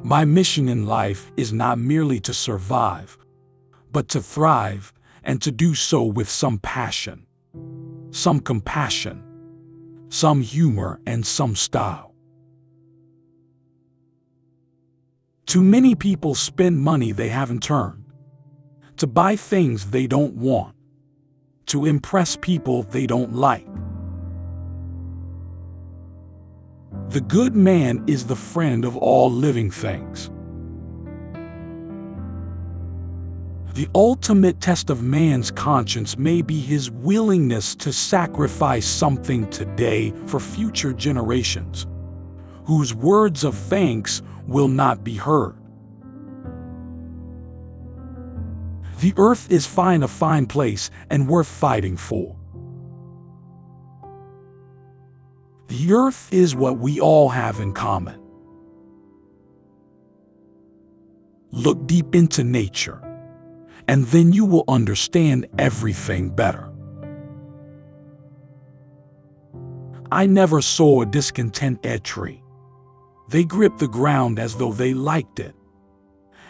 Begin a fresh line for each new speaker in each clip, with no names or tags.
My mission in life is not merely to survive, but to thrive, and to do so with some passion, some compassion, some humor, and some style. Too many people spend money they haven't earned, to buy things they don't want, to impress people they don't like. The good man is the friend of all living things. The ultimate test of man's conscience may be his willingness to sacrifice something today for future generations, whose words of thanks will not be heard. The earth is a fine place and worth fighting for. The earth is what we all have in common. Look deep into nature, and then you will understand everything better. I never saw a discontented tree. They grip the ground as though they liked it,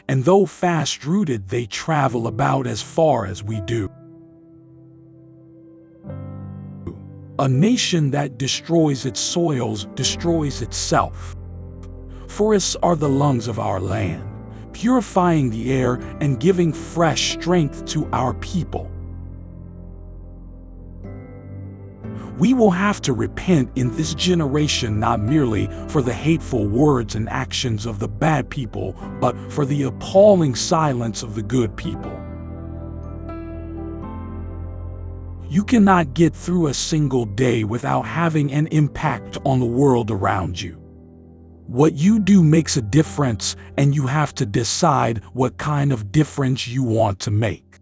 and though fast-rooted, they travel about as far as we do. A nation that destroys its soils destroys itself. Forests are the lungs of our land, purifying the air and giving fresh strength to our people. We will have to repent in this generation, not merely for the hateful words and actions of the bad people, but for the appalling silence of the good people. You cannot get through a single day without having an impact on the world around you. What you do makes a difference, and you have to decide what kind of difference you want to make.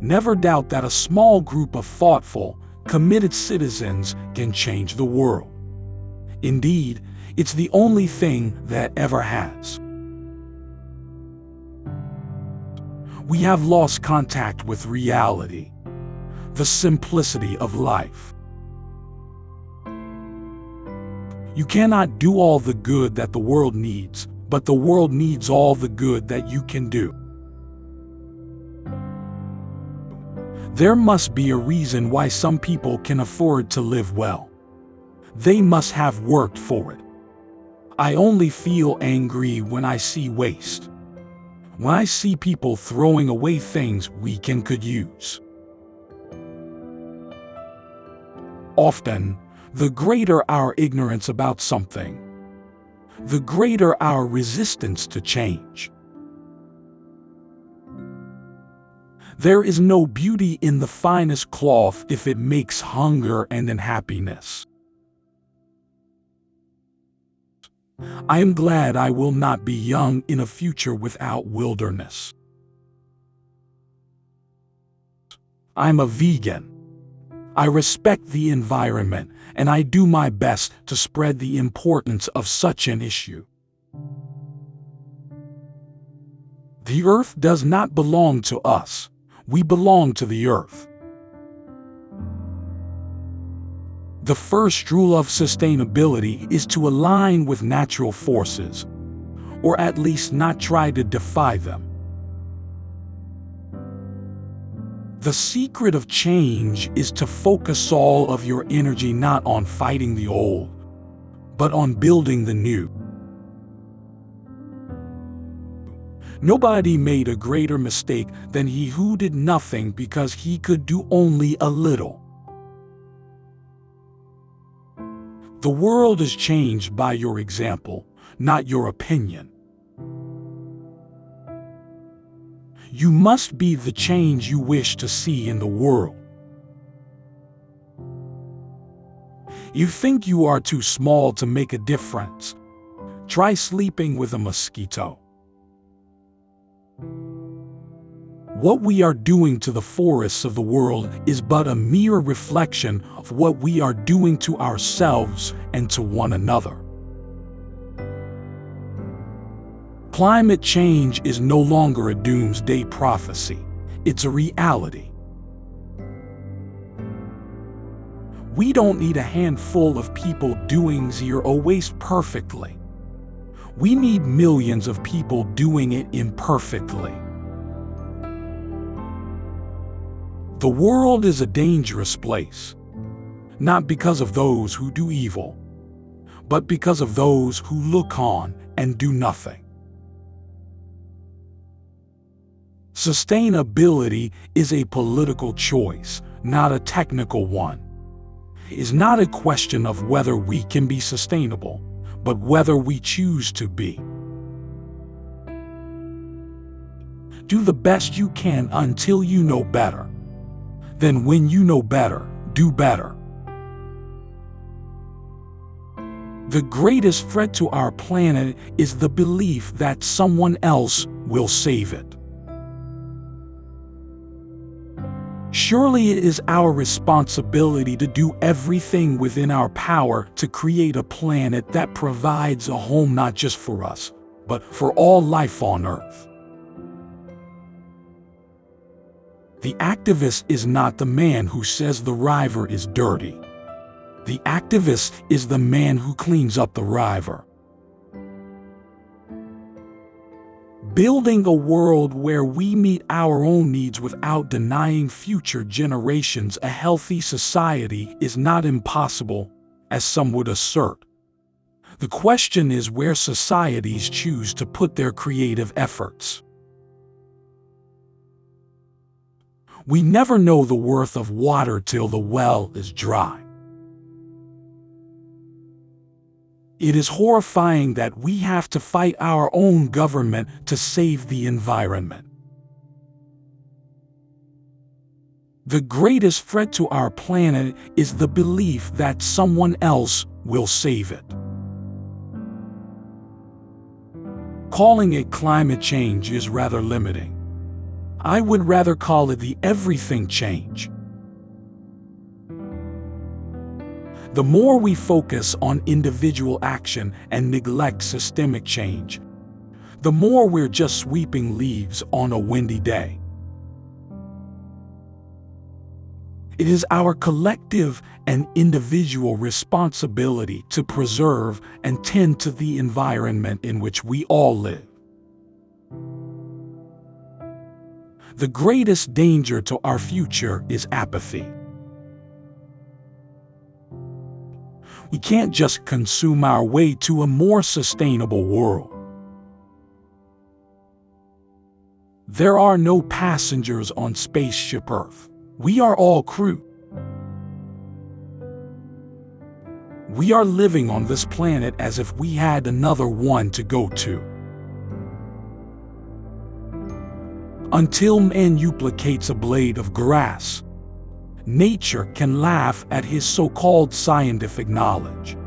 Never doubt that a small group of thoughtful, committed citizens can change the world. Indeed, it's the only thing that ever has. We have lost contact with reality, the simplicity of life. You cannot do all the good that the world needs, but the world needs all the good that you can do. There must be a reason why some people can afford to live well. They must have worked for it. I only feel angry when I see waste. When I see people throwing away things we could use. Often, the greater our ignorance about something, the greater our resistance to change. There is no beauty in the finest cloth if it makes hunger and unhappiness. I am glad I will not be young in a future without wilderness. I'm a vegan. I respect the environment, and I do my best to spread the importance of such an issue. The earth does not belong to us. We belong to the earth. The first rule of sustainability is to align with natural forces, or at least not try to defy them. The secret of change is to focus all of your energy not on fighting the old, but on building the new. Nobody made a greater mistake than he who did nothing because he could do only a little. The world is changed by your example, not your opinion. You must be the change you wish to see in the world. You think you are too small to make a difference? Try sleeping with a mosquito. What we are doing to the forests of the world is but a mere reflection of what we are doing to ourselves and to one another. Climate change is no longer a doomsday prophecy. It's a reality. We don't need a handful of people doing zero waste perfectly. We need millions of people doing it imperfectly. The world is a dangerous place, not because of those who do evil, but because of those who look on and do nothing. Sustainability is a political choice, not a technical one. It is not a question of whether we can be sustainable, but whether we choose to be. Do the best you can until you know better. Then when you know better, do better. The greatest threat to our planet is the belief that someone else will save it. Surely it is our responsibility to do everything within our power to create a planet that provides a home not just for us, but for all life on Earth. The activist is not the man who says the river is dirty. The activist is the man who cleans up the river. Building a world where we meet our own needs without denying future generations a healthy society is not impossible, as some would assert. The question is where societies choose to put their creative efforts. We never know the worth of water till the well is dry. It is horrifying that we have to fight our own government to save the environment. The greatest threat to our planet is the belief that someone else will save it. Calling it climate change is rather limiting. I would rather call it the everything change. The more we focus on individual action and neglect systemic change, the more we're just sweeping leaves on a windy day. It is our collective and individual responsibility to preserve and tend to the environment in which we all live. The greatest danger to our future is apathy. We can't just consume our way to a more sustainable world. There are no passengers on Spaceship Earth. We are all crew. We are living on this planet as if we had another one to go to. Until man duplicates a blade of grass, nature can laugh at his so-called scientific knowledge.